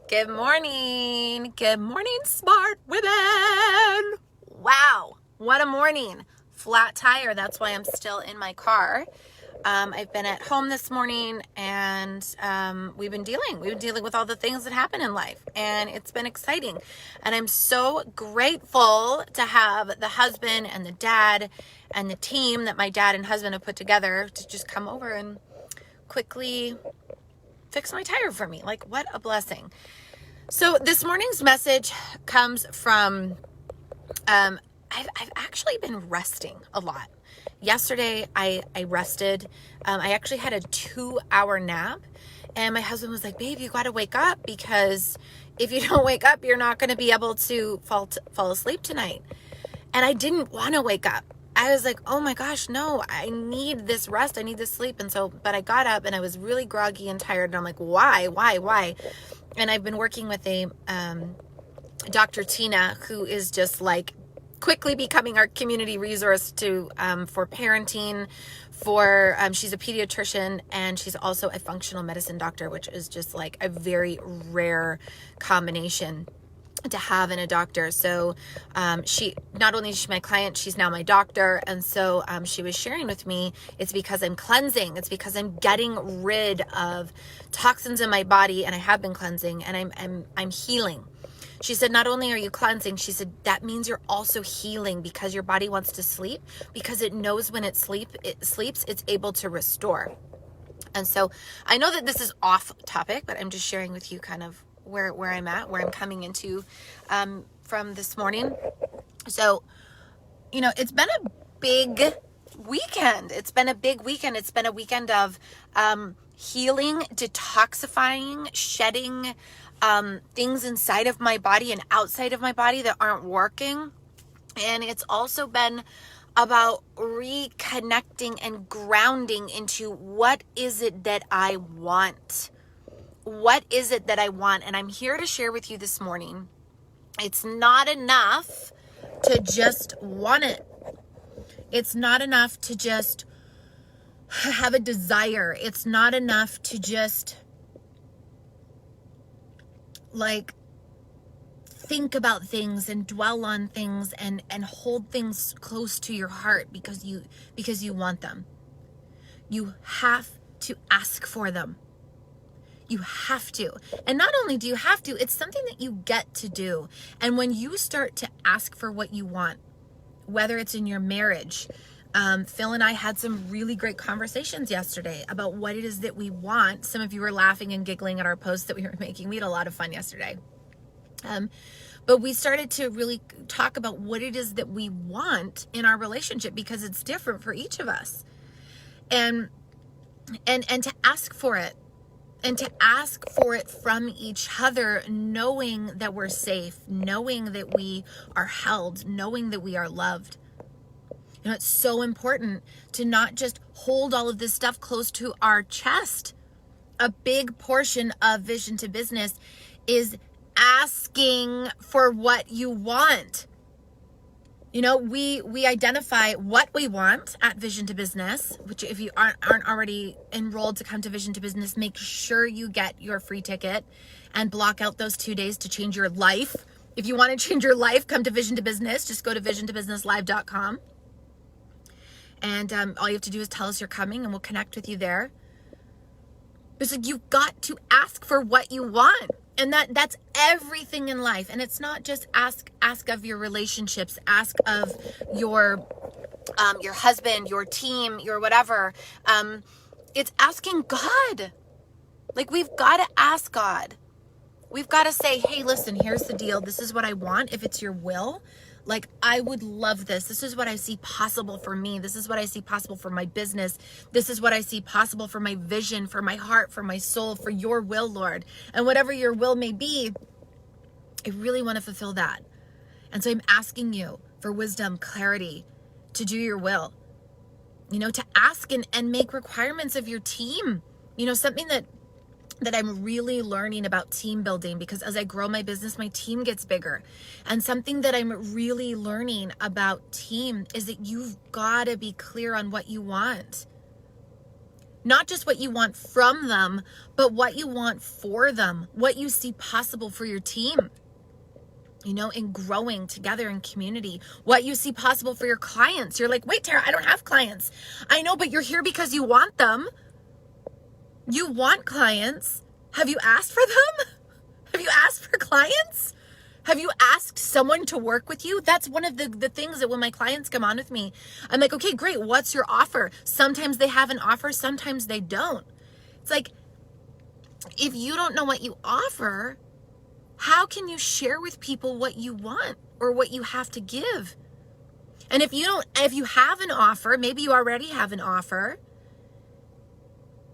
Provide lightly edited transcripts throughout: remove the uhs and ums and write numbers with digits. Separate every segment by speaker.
Speaker 1: Good morning. Good morning, smart women. Wow, what a morning. Flat tire. That's why I'm still in my car. I've been at home this morning and we've been dealing with all the things that happen in life, and it's been exciting. And I'm so grateful to have the husband and the dad and the team that my dad and husband have put together to just come over and quickly fix my tire for me. Like, what a blessing. So this morning's message comes from, I've actually been resting a lot. Yesterday, I rested. I actually had a 2-hour nap, and my husband was like, babe, you got to wake up, because if you don't wake up, you're not going to be able to fall asleep tonight. And I didn't want to wake up. I was like, oh my gosh, no, I need this rest. I need this sleep. And so, but I got up and I was really groggy and tired. And I'm like, why? And I've been working with a Dr. Tina, who is just like quickly becoming our community resource for parenting. She's a pediatrician, and she's also a functional medicine doctor, which is just like a very rare combination to have in a doctor. So she, not only is she my client, she's now my doctor. And so she was sharing with me, it's because I'm cleansing. It's because I'm getting rid of toxins in my body, and I have been cleansing, and I'm healing. She said, not only are you cleansing, she said, that means you're also healing, because your body wants to sleep, because it knows when it sleeps, it's able to restore. And so I know that this is off topic, but I'm just sharing with you kind of where I'm at, where I'm coming into from this morning. So, it's been a big weekend. It's been a weekend of healing, detoxifying, shedding things inside of my body and outside of my body that aren't working. And it's also been about reconnecting and grounding into what is it that I want. What is it that I want? And I'm here to share with you this morning. It's not enough to just want it. It's not enough to just have a desire. It's not enough to just think about things and dwell on things and hold things close to your heart because you want them. You have to ask for them. You have to. And not only do you have to, it's something that you get to do. And when you start to ask for what you want, whether it's in your marriage, Phil and I had some really great conversations yesterday about what it is that we want. Some of you were laughing and giggling at our posts that we were making. We had a lot of fun yesterday. But we started to really talk about what it is that we want in our relationship, because it's different for each of us. And to ask for it. And to ask for it from each other, knowing that we're safe, knowing that we are held, knowing that we are loved. It's so important to not just hold all of this stuff close to our chest. A big portion of Vision to Business is asking for what you want. We identify what we want at Vision to Business, which if you aren't already enrolled to come to Vision to Business, make sure you get your free ticket and block out those 2 days to change your life. If you want to change your life, come to Vision to Business. Just go to visiontobusinesslive.com. And all you have to do is tell us you're coming, and we'll connect with you there. It's like, you've got to ask for what you want. And that's everything in life. And it's not just ask of your relationships, ask of your husband, your team, your whatever. It's asking God. Like, we've got to ask God. We've got to say, hey, listen, here's the deal. This is what I want. If it's your will, like, I would love this. This is what I see possible for me. This is what I see possible for my business. This is what I see possible for my vision, for my heart, for my soul, for your will, Lord. And whatever your will may be, I really want to fulfill that. And so I'm asking you for wisdom, clarity to do your will. To ask and make requirements of your team. Something that I'm really learning about team building, because as I grow my business, my team gets bigger. And something that I'm really learning about team is that you've got to be clear on what you want. Not just what you want from them, but what you want for them, what you see possible for your team, in growing together in community, what you see possible for your clients. You're like, wait, Tara, I don't have clients. I know, but you're here because you want them. You want clients. Have you asked for them? Have you asked for clients? Have you asked someone to work with you? That's one of the things that when my clients come on with me, I'm like, okay, great. What's your offer? Sometimes they have an offer. Sometimes they don't. It's like, if you don't know what you offer, how can you share with people what you want or what you have to give? And if you have an offer, maybe you already have an offer,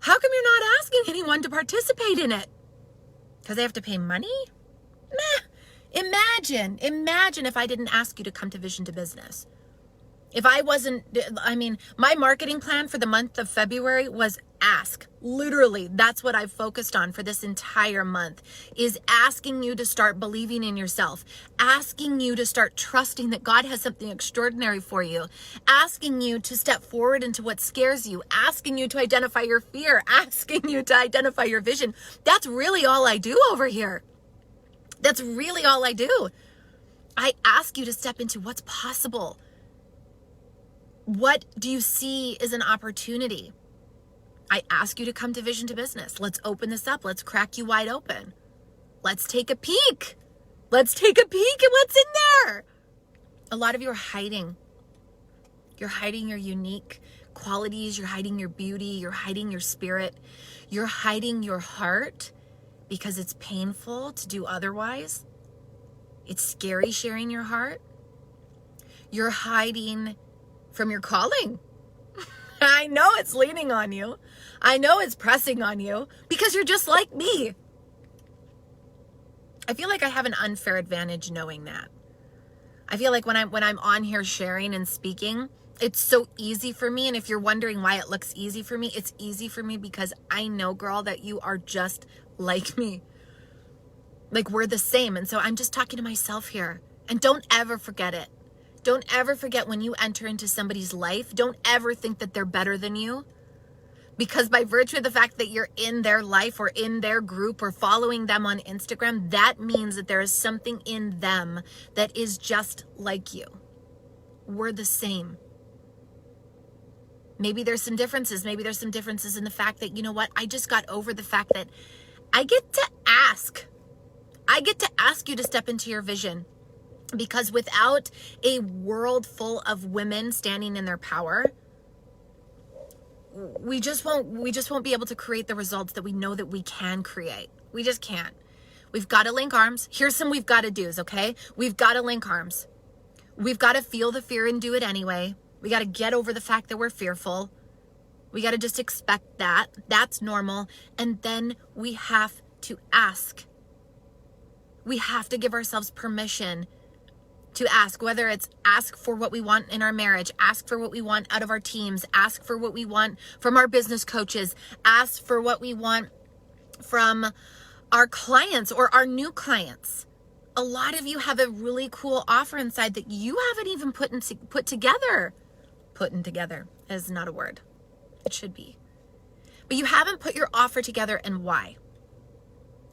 Speaker 1: how come you're not asking anyone to participate in it? Because they have to pay money? Nah. Imagine if I didn't ask you to come to Vision to Business. If I wasn't, my marketing plan for the month of February was ask. Literally, that's what I've focused on for this entire month, is asking you to start believing in yourself, asking you to start trusting that God has something extraordinary for you, asking you to step forward into what scares you, asking you to identify your fear, asking you to identify your vision. That's really all I do over here. That's really all I do. I ask you to step into what's possible. What do you see as an opportunity? I ask you to come to Vision to Business. Let's open this up. Let's crack you wide open. Let's take a peek. Let's take a peek at what's in there. A lot of you are hiding. You're hiding your unique qualities. You're hiding your beauty. You're hiding your spirit. You're hiding your heart because it's painful to do otherwise. It's scary sharing your heart. You're hiding from your calling. I know it's leaning on you. I know it's pressing on you because you're just like me. I feel like I have an unfair advantage knowing that. I feel like when I'm on here sharing and speaking, it's so easy for me. And if you're wondering why it looks easy for me, it's easy for me because I know, girl, that you are just like me. Like, we're the same. And so I'm just talking to myself here. And don't ever forget it. Don't ever forget, when you enter into somebody's life, don't ever think that they're better than you. Because by virtue of the fact that you're in their life or in their group or following them on Instagram, that means that there is something in them that is just like you. We're the same. Maybe there's some differences. Maybe there's some differences in the fact that, you know what, I just got over the fact that I get to ask. I get to ask you to step into your vision. Because without a world full of women standing in their power, we just won't be able to create the results that we know that we can create. We just can't. We've got to link arms. Here's some we've got to do's, okay? We've got to link arms. We've got to feel the fear and do it anyway. We got to get over the fact that we're fearful. We got to just expect that. That's normal. And then we have to ask. We have to give ourselves permission to ask, whether it's ask for what we want in our marriage, ask for what we want out of our teams, ask for what we want from our business coaches, ask for what we want from our clients or our new clients. A lot of you have a really cool offer inside that you haven't even put together. Putting together is not a word. It should be. But you haven't put your offer together, and why?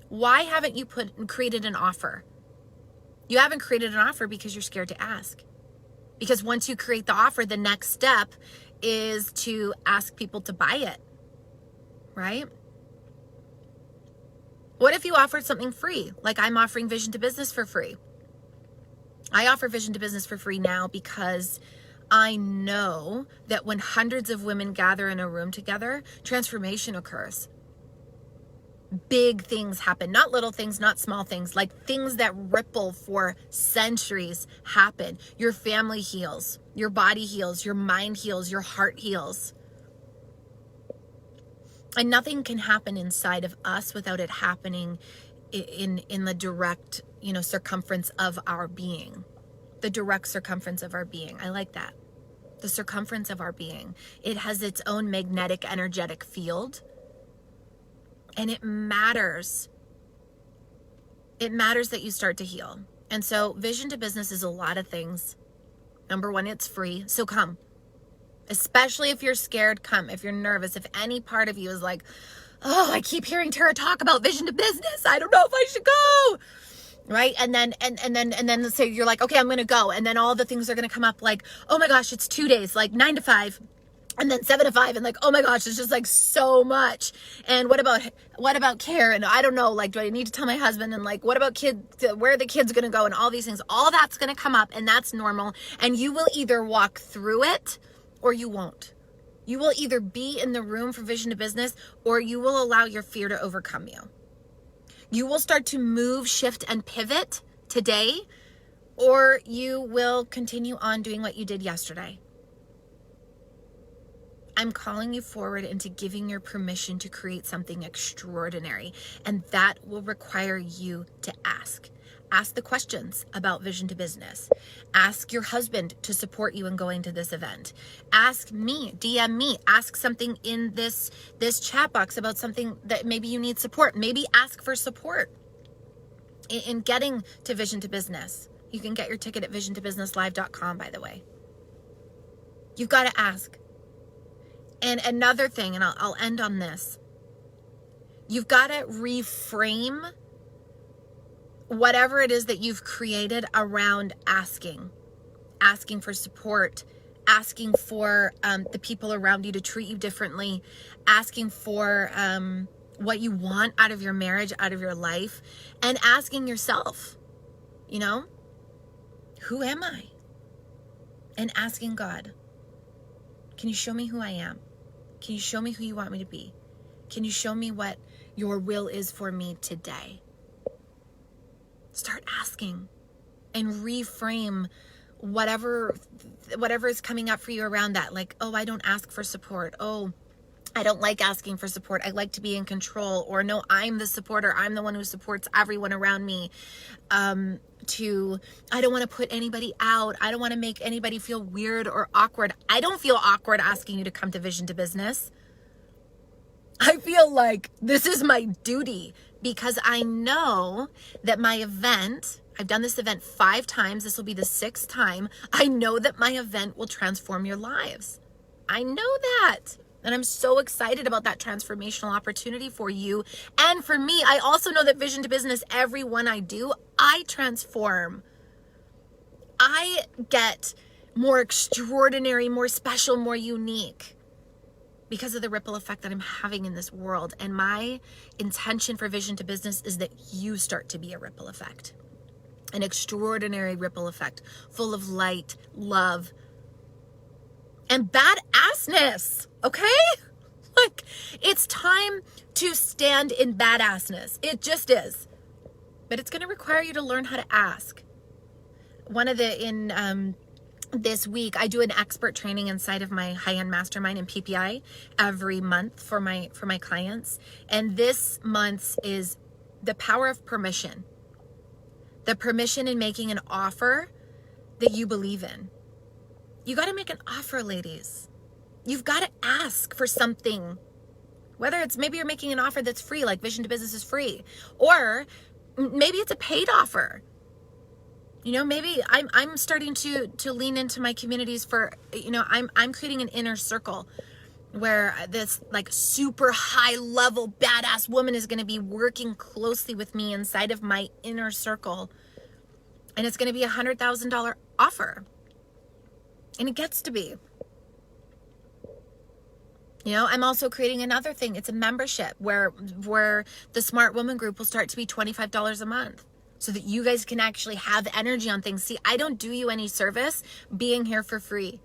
Speaker 1: Why haven't you created an offer? You haven't created an offer because you're scared to ask. Because once you create the offer, the next step is to ask people to buy it, right? What if you offered something free? Like I'm offering Vision to Business for free. I offer Vision to Business for free now because I know that when hundreds of women gather in a room together, transformation occurs. Big things happen, not little things, not small things, like things that ripple for centuries happen. Your family heals, your body heals, your mind heals, your heart heals. And nothing can happen inside of us without it happening in the direct, circumference of our being. The direct circumference of our being. I like that. The circumference of our being. It has its own magnetic, energetic field. And it matters. It matters that you start to heal. And so Vision to Business is a lot of things. Number one, it's free. So come. Especially if you're scared, come. If you're nervous, if any part of you is like, oh, I keep hearing Tara talk about vision to business. I don't know if I should go. Right? And then let's say you're like, okay, I'm going to go. And then all the things are going to come up like, oh my gosh, it's 2 days, like 9 to 5. And then 7 to 5, and like, oh my gosh, it's just like so much. And what about care? And I don't know, like, do I need to tell my husband? And like, what about kids? Where are the kids going to go? And all these things, all that's going to come up, and that's normal. And you will either walk through it or you won't. You will either be in the room for vision to business, or you will allow your fear to overcome you. You will start to move, shift, and pivot today, or you will continue on doing what you did yesterday. I'm calling you forward into giving your permission to create something extraordinary. And that will require you to ask. Ask the questions about vision to business. Ask your husband to support you in going to this event. Ask me, DM me, ask something in this chat box about something that maybe you need support. Maybe ask for support in getting to vision to business. You can get your ticket at visiontobusinesslive.com, by the way. You've got to ask. And another thing, and I'll end on this. You've got to reframe whatever it is that you've created around asking for support, asking for the people around you to treat you differently, asking for what you want out of your marriage, out of your life, and asking yourself, who am I? And asking God, can you show me who I am? Can you show me who you want me to be? Can you show me what your will is for me today? Start asking and reframe whatever is coming up for you around that. Like, oh, I don't ask for support. Oh, I don't like asking for support. I like to be in control. Or no, I'm the supporter. I'm the one who supports everyone around me. I don't want to put anybody out. I don't want to make anybody feel weird or awkward. I don't feel awkward asking you to come to Vision to Business. I feel like this is my duty because I know that my event, I've done this event 5 times. This will be the 6th time. I know that my event will transform your lives. I know that. And I'm so excited about that transformational opportunity for you and for me. I also know that Vision to Business, every one I do, I transform. I get more extraordinary, more special, more unique because of the ripple effect that I'm having in this world. And my intention for Vision to Business is that you start to be a ripple effect, an extraordinary ripple effect full of light, love, and badassness, okay? Like, it's time to stand in badassness. It just is. But it's going to require you to learn how to ask. This week, I do an expert training inside of my high-end mastermind in PPI every month for my clients. And this month's is the power of permission. The permission in making an offer that you believe in. You got to make an offer, ladies. You've got to ask for something. Whether it's maybe you're making an offer that's free, like Vision to Business is free, or maybe it's a paid offer. Maybe I'm starting to lean into my communities for, I'm creating an inner circle where this like super high level badass woman is going to be working closely with me inside of my inner circle. And it's going to be $100,000 offer. And it gets to be. I'm also creating another thing. It's a membership where the Smart Woman group will start to be $25 a month so that you guys can actually have energy on things. See, I don't do you any service being here for free.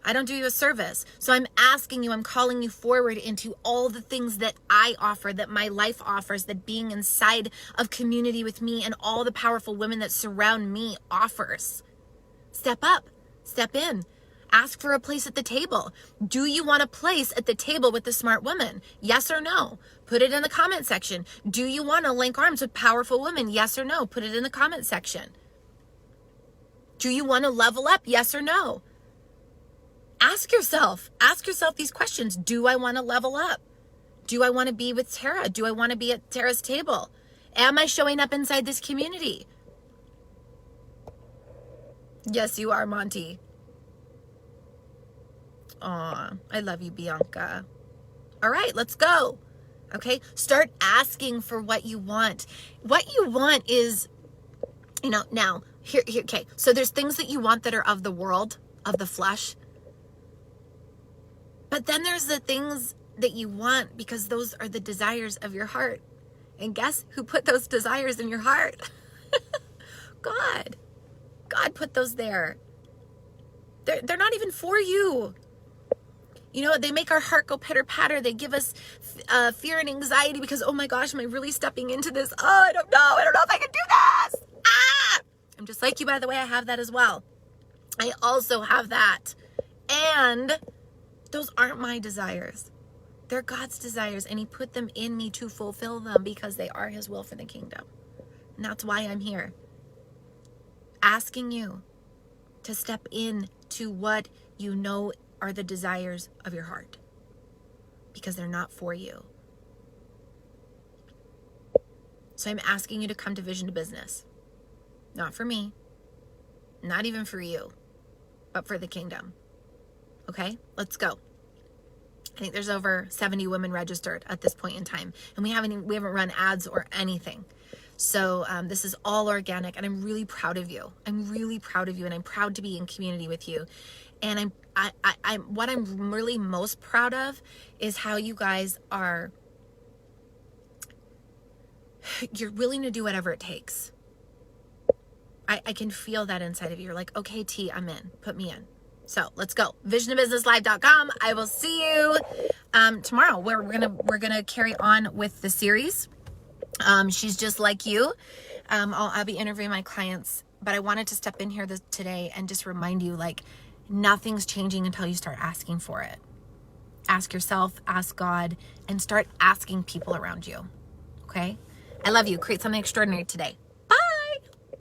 Speaker 1: I don't do you a service. So I'm asking you, I'm calling you forward into all the things that I offer, that my life offers, that being inside of community with me and all the powerful women that surround me offers. Step up. Step in. Ask for a place at the table. Do you want a place at the table with the Smart Woman? Yes or no? Put it in the comment section. Do you want to link arms with powerful women? Yes or no? Put it in the comment section. Do you want to level up? Yes or no? Ask yourself these questions. Do I want to level up? Do I want to be with Tara? Do I want to be at Tara's table? Am I showing up inside this community? Yes, you are, Monty. Aw, I love you, Bianca. All right, let's go. Okay, start asking for what you want. What you want is, now, here, okay, so there's things that you want that are of the world, of the flesh. But then there's the things that you want because those are the desires of your heart. And guess who put those desires in your heart? God. God put those there. They're not even for you. They make our heart go pitter patter. They give us fear and anxiety because, oh my gosh, am I really stepping into this? Oh, I don't know if I can do this. I'm just like you, by the way. I have that as well. I also have that. And those aren't my desires. They're God's desires, and he put them in me to fulfill them because they are his will for the kingdom. And that's why I'm here, asking you to step in to what you know are the desires of your heart, because they're not for you. So I'm asking you to come to Vision to Business. Not for me, not even for you, but for the kingdom. Okay, let's go. I think there's over 70 women registered at this point in time, and we haven't run ads or anything. So this is all organic, and I'm really proud of you. I'm really proud of you, and I'm proud to be in community with you. And what I'm really most proud of is how you guys you're willing to do whatever it takes. I can feel that inside of you. You're like, okay, T, I'm in. Put me in. So let's go. VisionToBusinessLive.com. I will see you tomorrow. We're gonna carry on with the series. She's just like you. I'll be interviewing my clients, but I wanted to step in here today and just remind you, like, nothing's changing until you start asking for it. Ask yourself, ask God, and start asking people around you. Okay? I love you. Create something extraordinary today.